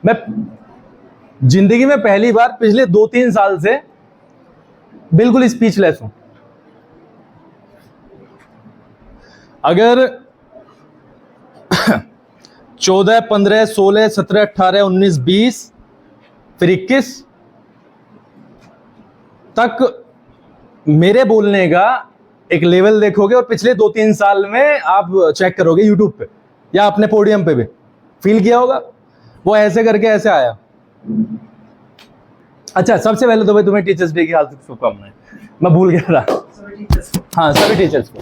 मैं जिंदगी में पहली बार पिछले 2-3 साल से बिल्कुल स्पीचलेस हूं। अगर 14, 15, 16, 17, 18, 19, 20 फिर 21 तक मेरे बोलने का एक लेवल देखोगे और पिछले 2-3 साल में आप चेक करोगे यूट्यूब पे या अपने पोडियम पे भी फील किया होगा, वो ऐसे करके ऐसे आया। अच्छा, सबसे पहले तो भाई तुम्हें टीचर्स डे की हार्दिक शुभकामनाएं। मैं भूल गया था। हाँ, सभी टीचर्स को।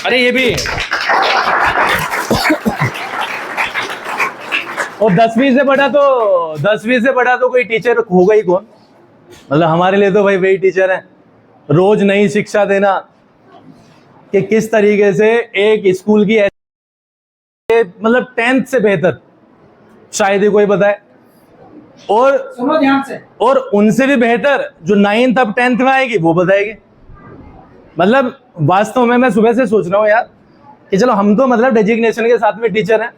अरे ये भी और 10वीं से बड़ा तो कोई टीचर होगा ही कौन। मतलब हमारे लिए तो भाई वही टीचर है, रोज नई शिक्षा देना कि किस तरीके से एक स्कूल की मतलब 10th से बेहतर शायद ही कोई बताए, और सुनो ध्यान से, और उनसे भी बेहतर जो 9th अब 10th में आएगी वो बताएगी। मतलब वास्तव में मैं सुबह से सोच रहा हूँ यार कि चलो हम तो मतलब डेजिग्नेशन के साथ में टीचर हैं,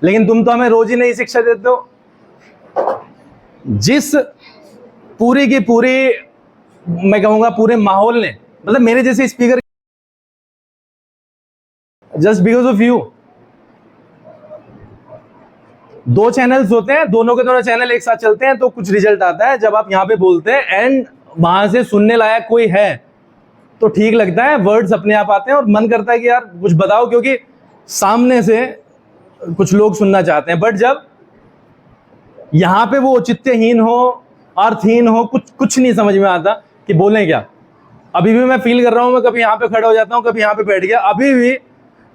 लेकिन तुम तो हमें रोज ही नई शिक्षा देते हो। जिस पूरी की पूरी मैं कहूंगा पूरे माहौल ने, मतलब मेरे जैसे speaker just because of you, 2 channels होते हैं, दोनों के दोनों चैनल एक साथ चलते हैं तो कुछ रिजल्ट आता है। जब आप यहाँ पे बोलते हैं एंड वहां से सुनने लायक कोई है तो ठीक लगता है, वर्ड्स अपने आप आते हैं और मन करता है कि यार कुछ बताओ, क्योंकि सामने से कुछ लोग सुनना चाहते हैं। बट जब यहाँ पे वो औचित्यहीन हो, अर्थहीन हो, कुछ नहीं समझ में आता कि बोलें क्या। अभी भी मैं फील कर रहा हूँ, मैं कभी यहाँ पे खड़ा हो जाता हूँ, कभी यहाँ पे बैठ गया, अभी भी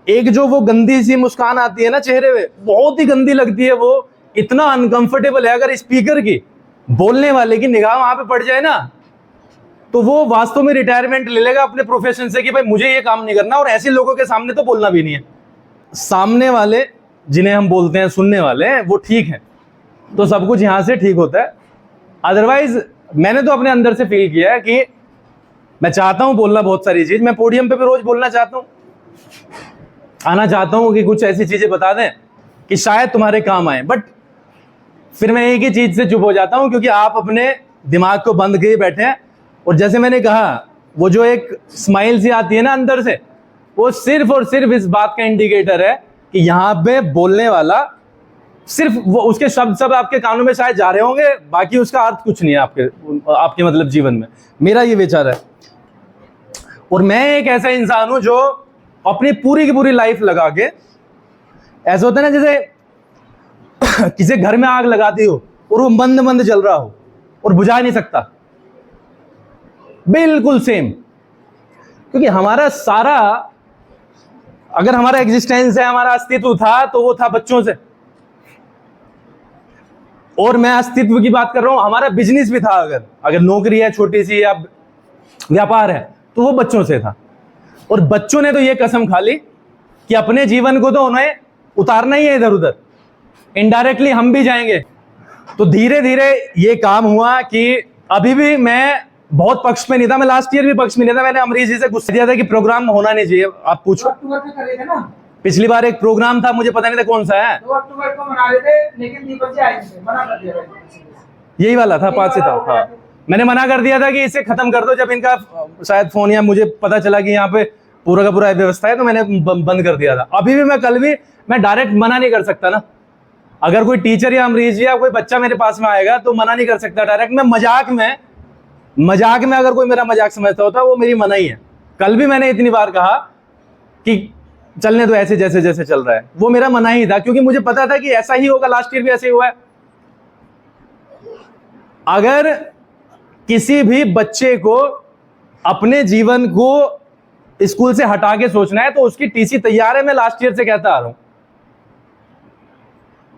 एक जो वो गंदी सी मुस्कान आती है ना चेहरे पे, बहुत ही गंदी लगती है। वो इतना अनकंफर्टेबल है। अगर स्पीकर की, बोलने वाले की निगाह वहां पे पड़ जाए ना तो वो वास्तव में रिटायरमेंट ले लेगा अपने प्रोफेशन से कि भाई मुझे ये काम नहीं करना, और ऐसे लोगों के सामने तो बोलना भी नहीं है। सामने वाले जिन्हें हम बोलते हैं सुनने वाले, वो ठीक है तो सब कुछ यहां से ठीक होता है। अदरवाइज मैंने तो अपने अंदर से फील किया है कि मैं चाहता हूं बोलना बहुत सारी चीज, मैं पोडियम पे भी रोज बोलना चाहता हूं, आना चाहता हूं कि कुछ ऐसी चीजें बता दें कि शायद तुम्हारे काम आए। बट फिर मैं एक ही चीज से चुप हो जाता हूं, क्योंकि आप अपने दिमाग को बंद किए बैठे हैं। और जैसे मैंने कहा, वो जो एक स्माइल सी आती है ना अंदर से, वो सिर्फ और सिर्फ इस बात का इंडिकेटर है कि यहाँ पे बोलने वाला सिर्फ वो, उसके शब्द सब आपके कानों में शायद जा रहे होंगे, बाकी उसका अर्थ कुछ नहीं है आपके मतलब जीवन में। मेरा ये विचार है। और मैं एक ऐसा इंसान हूं जो अपनी पूरी की पूरी लाइफ लगा के, ऐसा होता है ना जैसे किसी घर में आग लगाती हो और वो मंद मंद जल रहा हो और बुझा नहीं सकता, बिल्कुल सेम। क्योंकि हमारा सारा, अगर हमारा एग्जिस्टेंस है, हमारा अस्तित्व था तो वो था बच्चों से। और मैं अस्तित्व की बात कर रहा हूं, हमारा बिजनेस भी था, अगर नौकरी है छोटी सी या व्यापार है तो वो बच्चों से था। और बच्चों ने तो ये कसम खा ली कि अपने जीवन को तो उन्हें उतारना ही है इधर उधर, इनडायरेक्टली हम भी जाएंगे। तो धीरे धीरे ये काम हुआ कि अभी भी मैं बहुत पक्ष में नहीं था, मैं लास्ट ईयर भी पक्ष में नहीं था। मैंने अमरीश जी से गुस्सा दिया था कि प्रोग्राम होना नहीं चाहिए। आप पूछो, अक्टूबर में कर रहे थे ना, पिछली बार एक प्रोग्राम था, मुझे पता नहीं था कौन सा है, 2 अक्टूबर को मना रहे थे, लेकिन दीपक जी आए थे, मना कर दिया। यही वाला था, 5 से था। हाँ, मैंने मना कर दिया था कि इसे खत्म कर दो। जब इनका शायद फोन या मुझे पता चला कि यहाँ पे पूरा का पूरा व्यवस्था है तो मैंने बंद कर दिया था। अभी भी मैं, कल भी मैं डायरेक्ट मना नहीं कर सकता ना। अगर कोई टीचर या अमरीश या कोई बच्चा मेरे पास में आएगा तो मना नहीं कर सकता डायरेक्ट। मैं मजाक में अगर कोई मेरा मजाक समझता होता, वो मेरी मना ही है। कल भी मैंने इतनी बार कहा कि चलने दो ऐसे जैसे जैसे चल रहा है, वो मेरा मना ही था, क्योंकि मुझे पता था कि ऐसा ही होगा। लास्ट ईयर भी ऐसे ही हुआ है। अगर किसी भी बच्चे को अपने जीवन को स्कूल से हटा के सोचना है तो उसकी टीसी तैयार है। मैं लास्ट ईयर से कहता आ रहा हूं,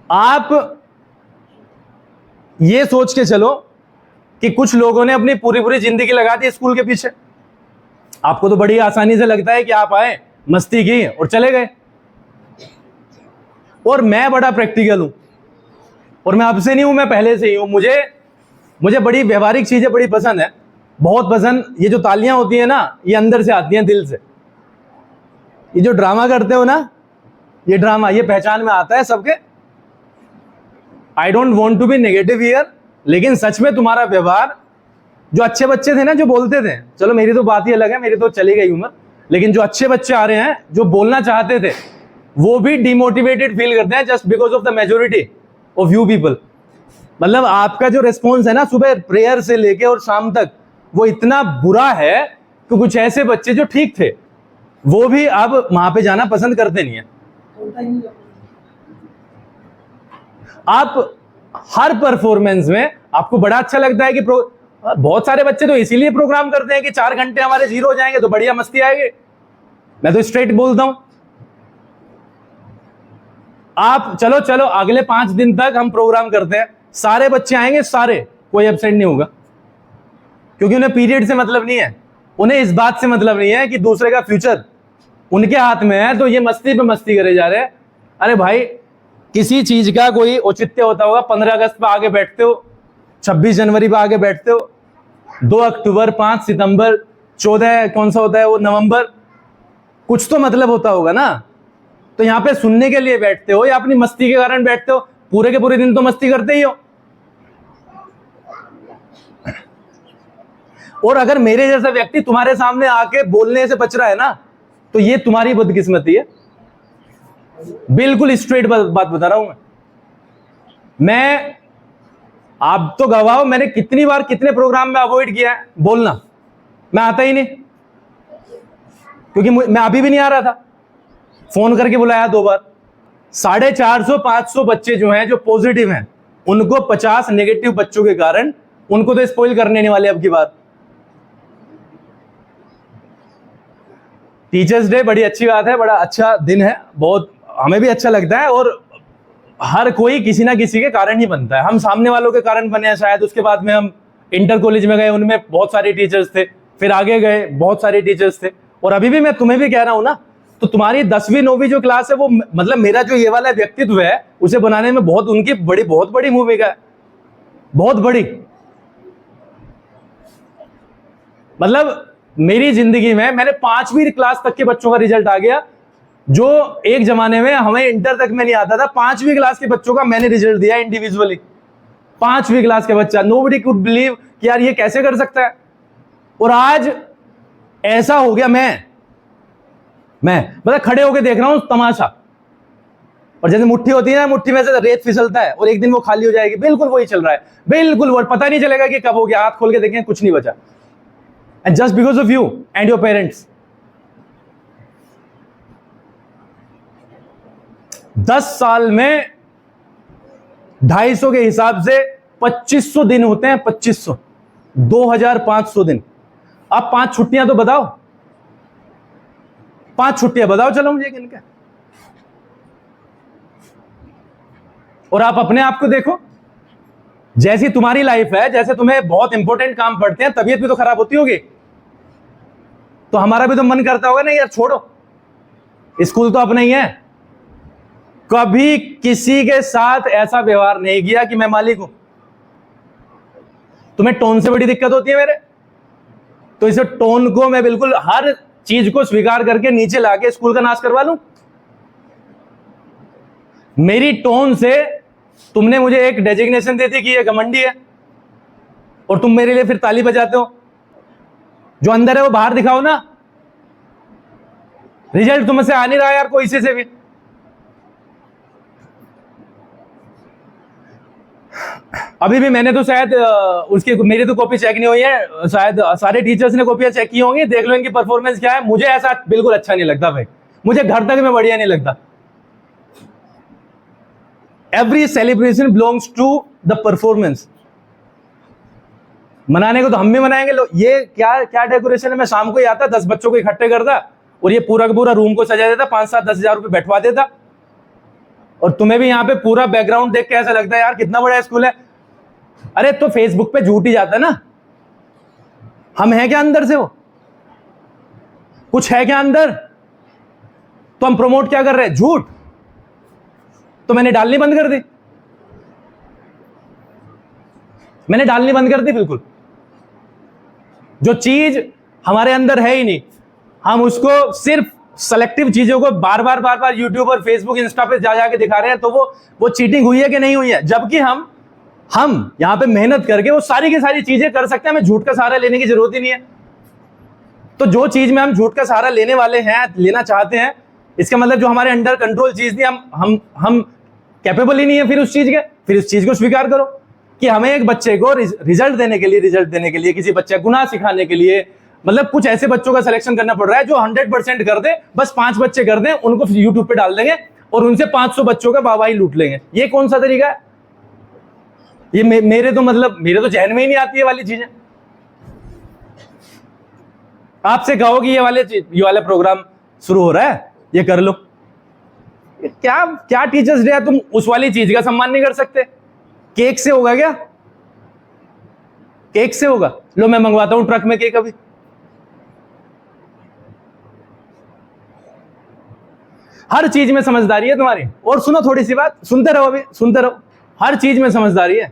आप ये सोच के चलो कि कुछ लोगों ने अपनी पूरी पूरी जिंदगी लगा दी स्कूल के पीछे। आपको तो बड़ी आसानी से लगता है कि आप आए, मस्ती की और चले गए। और मैं बड़ा प्रैक्टिकल हूं, और मैं अब से नहीं हूं, मैं पहले से ही हूं। मुझे बड़ी व्यवहारिक चीजें बड़ी पसंद है, बहुत पसंद। ये जो तालियां होती है ना, ये अंदर से आती हैं, दिल से। ये जो ड्रामा करते हो ना, ये ड्रामा, ये पहचान में आता है सबके। I don't want to be negative here, लेकिन सच में तुम्हारा व्यवहार, जो अच्छे बच्चे थे ना जो बोलते थे, चलो मेरी तो बात ही अलग है, मेरी तो चली गई उम्र, लेकिन जो अच्छे बच्चे आ रहे हैं जो बोलना चाहते थे वो भी डिमोटिवेटेड फील करते हैं just because of the majority of you people. मतलब आपका जो रिस्पॉन्स है ना सुबह प्रेयर से लेके और शाम तक, वो इतना बुरा है कि कुछ ऐसे बच्चे जो ठीक थे वो भी अब वहां पे जाना पसंद करते नहीं है। आप हर परफॉर्मेंस में आपको बड़ा अच्छा लगता है कि बहुत सारे बच्चे तो इसीलिए प्रोग्राम करते हैं कि 4 घंटे हमारे जीरो हो जाएंगे तो बढ़िया मस्ती आएगी। मैं तो स्ट्रेट बोलता हूं, आप चलो चलो अगले 5 दिन तक हम प्रोग्राम करते हैं, सारे बच्चे आएंगे, सारे, कोई एब्सेंट नहीं होगा, क्योंकि उन्हें पीरियड से मतलब नहीं है, उन्हें इस बात से मतलब नहीं है कि दूसरे का फ्यूचर उनके हाथ में है तो ये मस्ती पे मस्ती करे जा रहे हैं। अरे भाई किसी चीज का कोई औचित्य होता होगा, 15 अगस्त पे आगे बैठते हो, 26 जनवरी पे आगे बैठते हो, 2 अक्टूबर, 5 सितंबर, 14 कौन सा होता है वो, नवंबर, कुछ तो मतलब होता होगा ना। तो यहां पे सुनने के लिए बैठते हो या अपनी मस्ती के कारण बैठते हो? पूरे के पूरे दिन तो मस्ती करते ही हो। और अगर मेरे जैसा व्यक्ति तुम्हारे सामने आके बोलने से बच रहा है ना, तो ये तुम्हारी बदकिस्मती है। बिल्कुल स्ट्रेट बात बता रहा हूं मैं। आप तो गवाह हो, मैंने कितनी बार कितने प्रोग्राम में अवॉइड किया है बोलना, मैं आता ही नहीं, क्योंकि मैं अभी भी नहीं आ रहा था, फोन करके बुलाया 2 बार। 450-500 बच्चे जो हैं जो पॉजिटिव हैं, उनको 50 नेगेटिव बच्चों के कारण उनको तो स्पॉइल करने नहीं वाले अब की बात। टीचर्स डे बड़ी अच्छी बात है, बड़ा अच्छा दिन है, बहुत हमें भी अच्छा लगता है, और हर कोई किसी ना किसी के कारण ही बनता है। हम सामने वालों के कारण बने हैं शायद, उसके बाद में हम इंटर कॉलेज में गए, उनमें बहुत सारे टीचर्स थे, फिर आगे गए बहुत सारे टीचर्स थे, और अभी भी मैं तुम्हें भी कह रहा हूं ना, तो तुम्हारी 10वीं 9वीं जो क्लास है वो, मतलब मेरा जो ये वाला व्यक्तित्व है उसे बनाने में बहुत उनकी बहुत बड़ी भूमिका है, बहुत बड़ी। मतलब मेरी जिंदगी में मैंने 5वीं क्लास तक के बच्चों का रिजल्ट आ गया, जो एक जमाने में हमें इंटर तक में नहीं आता था। 5वीं क्लास के बच्चों का मैंने रिजल्ट दिया इंडिविजुअली, 5वीं क्लास के बच्चा। नोबडी कुड बिलीव कि यार ये कैसे कर सकता है। और आज ऐसा हो गया, मैं मतलब खड़े होकर देख रहा हूं तमाशा, और जैसे मुट्ठी होती है ना, मुट्ठी में से रेत फिसलता है और एक दिन वो खाली हो जाएगी, बिल्कुल वही चल रहा है, बिल्कुल वो, पता नहीं चलेगा कि कब हो गया, हाथ खोल के देखें कुछ नहीं बचा, and just because of you and your parents. 10 साल में 250 के हिसाब से 2500 दिन होते हैं, 2500, 2500 दिन। अब 5 छुट्टियां तो बताओ, 5 छुट्टियां बताओ चलो मुझे किनका। और आप अपने आप को देखो, जैसी तुम्हारी लाइफ है, जैसे तुम्हें बहुत इंपॉर्टेंट काम पड़ते हैं, तबीयत भी तो खराब होती होगी, तो हमारा भी तो मन करता होगा ना यार छोड़ो, स्कूल तो अपना ही है। कभी किसी के साथ ऐसा व्यवहार नहीं किया कि मैं मालिक हूं। तुम्हें टोन से बड़ी दिक्कत होती है मेरे, तो इस टोन को मैं बिल्कुल हर चीज को स्वीकार करके नीचे लाके स्कूल का नाश करवा लूं। मेरी टोन से तुमने मुझे एक डेजिग्नेशन दे दी कि ये घमंडी है, और तुम मेरे लिए फिर ताली बजाते हो। जो अंदर है वो बाहर दिखाओ ना। रिजल्ट तुमसे आ नहीं रहा यार कोई से भी। अभी भी मैंने तो शायद उसकी मेरी तो कॉपी चेक नहीं हुई है, शायद सारे टीचर्स ने कॉपियां चेक की होंगी, देख लो इनकी परफॉर्मेंस क्या है। मुझे ऐसा बिल्कुल अच्छा नहीं लगता भाई, मुझे घर तक में बढ़िया नहीं लगता। Every celebration belongs to the performance. मनाने को तो हम भी मनाएंगे। लो ये क्या क्या डेकोरेशन है, मैं शाम को ही आता, 10 बच्चों को इकट्ठे करता और ये पूरा का पूरा रूम को सजा देता, 5-7-10 हजार रुपए बैठवा देता। और तुम्हें भी यहाँ पे पूरा बैकग्राउंड देख के ऐसा लगता है यार कितना बड़ा स्कूल है। अरे तो फेसबुक पे झूठ ही जाता ना, हम हैं क्या अंदर से, वो कुछ है क्या अंदर, तो हम प्रमोट क्या कर रहे हैं, झूठ। तो मैंने डालनी बंद कर दी, मैंने डालनी बंद कर दी बिल्कुल। जो चीज हमारे अंदर है ही नहीं, हम उसको सिर्फ सेलेक्टिव चीजों को बार बार यूट्यूब और फेसबुक इंस्टा पे जा जाके दिखा रहे हैं, तो वो चीटिंग हुई है कि नहीं हुई है? जबकि हम यहां पे मेहनत करके वो सारी की सारी चीजें कर सकते हैं, हमें झूठ का सहारा लेने की जरूरत ही नहीं है। तो जो चीज में हम झूठ का सहारा लेने वाले हैं, लेना चाहते हैं, इसका मतलब जो हमारे अंडर कंट्रोल चीज नहीं, हम कैपेबल ही नहीं है फिर उस चीज के। फिर इस चीज को स्वीकार करो कि हमें एक बच्चे को रिजल्ट देने के लिए किसी बच्चे को गुनाह सिखाने के लिए, मतलब कुछ ऐसे बच्चों का सिलेक्शन करना पड़ रहा है जो 100% कर दे, बस 5 बच्चे कर दें, उनको यूट्यूब पे डाल देंगे और उनसे 500 बच्चों का वाहवाही लूट लेंगे। ये कौन सा तरीका है? ये मेरे तो जहन में ही नहीं आती है वाली चीजें। आपसे कहो कि ये वाले प्रोग्राम शुरू हो रहा है, ये कर लो, क्या टीचर्स डे है, तुम उस वाली चीज का सम्मान नहीं कर सकते? केक से होगा क्या? केक से होगा? लो मैं मंगवाता हूं ट्रक में केक अभी। हर चीज में समझदारी है तुम्हारी। और सुनो थोड़ी सी बात, सुनते रहो, अभी सुनते रहो। हर चीज में समझदारी है,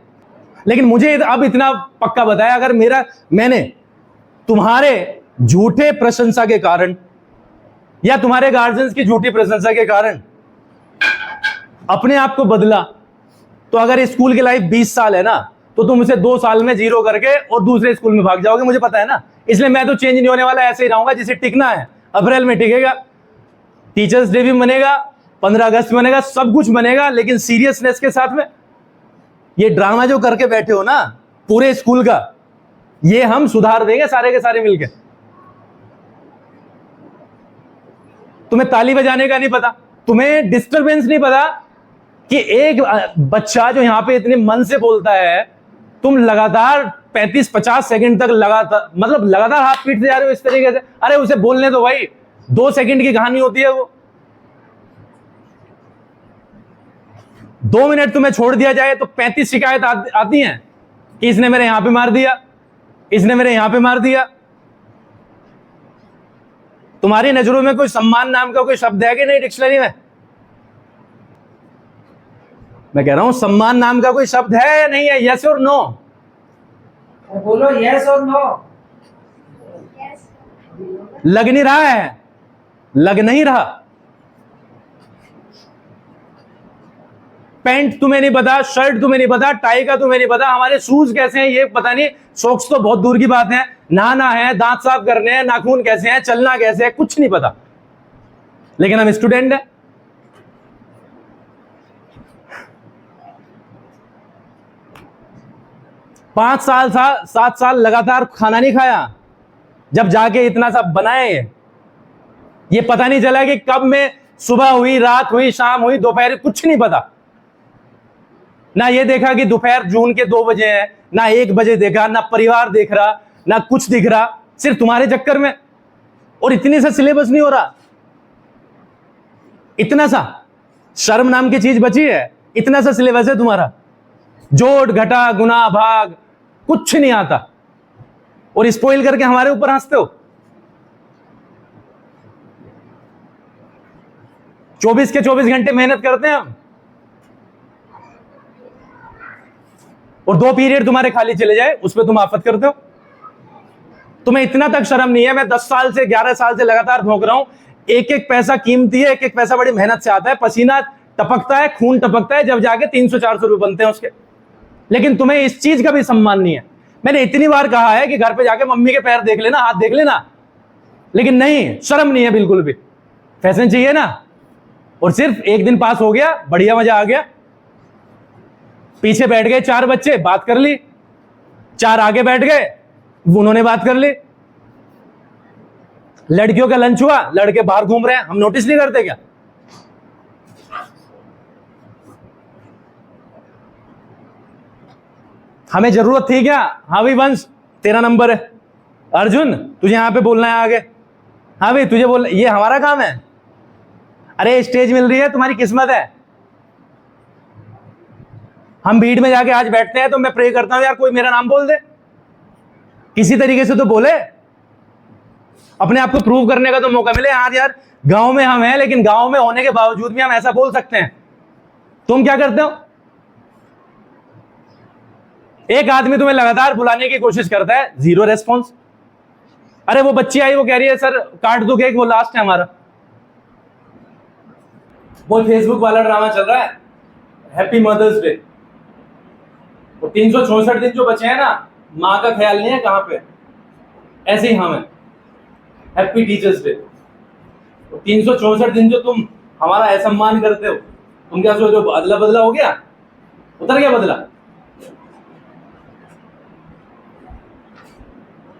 लेकिन मुझे अब इतना पक्का बताया, अगर मैंने तुम्हारे झूठे प्रशंसा के कारण या तुम्हारे गार्जियंस की झूठी प्रशंसा के कारण अपने आप को बदला, तो अगर स्कूल की लाइफ 20 साल है ना, तो तुम उसे 2 साल में 0 करके और दूसरे स्कूल में भाग जाओगे, मुझे पता है ना। इसलिए मैं तो चेंज नहीं होने वाला, ऐसे ही रहूंगा। जिसे टिकना है अप्रैल में टिकेगा, टीचर्स डे भी बनेगा, 15 अगस्त बनेगा, सब कुछ बनेगा, लेकिन सीरियसनेस के साथ में। ये ड्रामा जो करके बैठे हो ना पूरे स्कूल का, ये हम सुधार देंगे सारे के सारे मिलके। तुम्हें ताली बजाने का नहीं पता, तुम्हें डिस्टरबेंस नहीं पता कि एक बच्चा जो यहां पे इतने मन से बोलता है, तुम लगातार 35-50 सेकंड तक लगातार हाथ पीटते जा रहे हो इस तरीके से। अरे उसे बोलने दो भाई, 2 सेकंड की कहानी होती है वो। 2 मिनट तुम्हें छोड़ दिया जाए तो 35 शिकायत आती हैं कि इसने मेरे यहां पे मार दिया, इसने मेरे यहां पे मार दिया। तुम्हारी नजरों में कोई सम्मान नाम का कोई शब्द है कि नहीं डिक्शनरी में? मैं कह रहा हूं सम्मान नाम का कोई शब्द है या नहीं है? यस और नो? बोलो यस और नो। लग नहीं रहा है, लग नहीं रहा। पैंट तुम्हें नहीं पता, शर्ट तुम्हें नहीं पता, टाई का तुम्हें नहीं पता, हमारे शूज कैसे हैं ये पता नहीं, सॉक्स तो बहुत दूर की बात है, नहाना है, दांत साफ करने हैं, नाखून कैसे हैं, चलना कैसे है, कुछ नहीं पता। लेकिन हम स्टूडेंट हैं। पांच साल 7 साल लगातार खाना नहीं खाया, जब जाके इतना सब बनाए। ये पता नहीं चला कि कब में सुबह हुई, रात हुई, शाम हुई, दोपहर, कुछ नहीं पता। ना ये देखा कि दोपहर जून के 2 बजे है, ना 1 बजे देखा, ना परिवार देख रहा, ना कुछ दिख रहा, सिर्फ तुम्हारे चक्कर में। और इतने सा सिलेबस नहीं हो रहा, इतना सा शर्म नाम की चीज बची है, इतना सा सिलेबस है तुम्हारा। जोड़ घटा गुना भाग कुछ नहीं आता, और स्पॉइल करके हमारे ऊपर हंसते हो। 24 के 24 घंटे मेहनत करते हैं हम, और 2 पीरियड तुम्हारे खाली चले जाए उस पर तुम आफत करते हो। तुम्हें इतना तक शर्म नहीं है? मैं 10 साल से 11 साल से लगातार भोंक रहा हूं, एक एक पैसा कीमती है, एक एक पैसा बड़ी मेहनत से आता है, पसीना टपकता है, खून टपकता है, जब जाके 300-400 रुपए बनते हैं उसके। लेकिन तुम्हें इस चीज का भी सम्मान नहीं है। मैंने इतनी बार कहा है कि घर पे जाके मम्मी के पैर देख लेना, हाथ देख लेना, लेकिन नहीं, शर्म नहीं है बिल्कुल भी। फैशन चाहिए ना, और सिर्फ एक दिन पास हो गया, बढ़िया मजा आ गया, पीछे बैठ गए 4 बच्चे, बात कर ली, 4 आगे बैठ गए, उन्होंने बात कर ली। लड़कियों का लंच हुआ, लड़के बाहर घूम रहे हैं, हम नोटिस नहीं करते क्या? हमें जरूरत थी क्या? हाँ भाई वंश, तेरा नंबर है। अर्जुन तुझे यहां पे बोलना है आगे। हाँ भाई तुझे बोल, ये हमारा काम है। अरे स्टेज मिल रही है, तुम्हारी किस्मत है। हम भीड़ में जाके आज बैठते हैं तो मैं प्रे करता हूं यार कोई मेरा नाम बोल दे, किसी तरीके से तो बोले, अपने आप को प्रूव करने का तो मौका मिले। आज यार गांव में हम हैं, लेकिन गांव में होने के बावजूद भी हम ऐसा बोल सकते हैं। तुम क्या करते हो? एक आदमी तुम्हें लगातार बुलाने की कोशिश करता है, 0 रेस्पॉन्स। अरे वो बच्ची आई, वो कह रही है सर काट दो केक, वो लास्ट है हमारा। वो फेसबुक वाला ड्रामा चल रहा है, हैप्पी मदर्स डे। तो 364 दिन जो बचे हैं ना, माँ का ख्याल नहीं है कहाँ पे, ऐसे ही हम हैं। Happy teachers day. तो 364 दिन जो तुम हमारा असम्मान करते हो, तुम क्या सोचो बदला बदला हो गया, उतर गया बदला?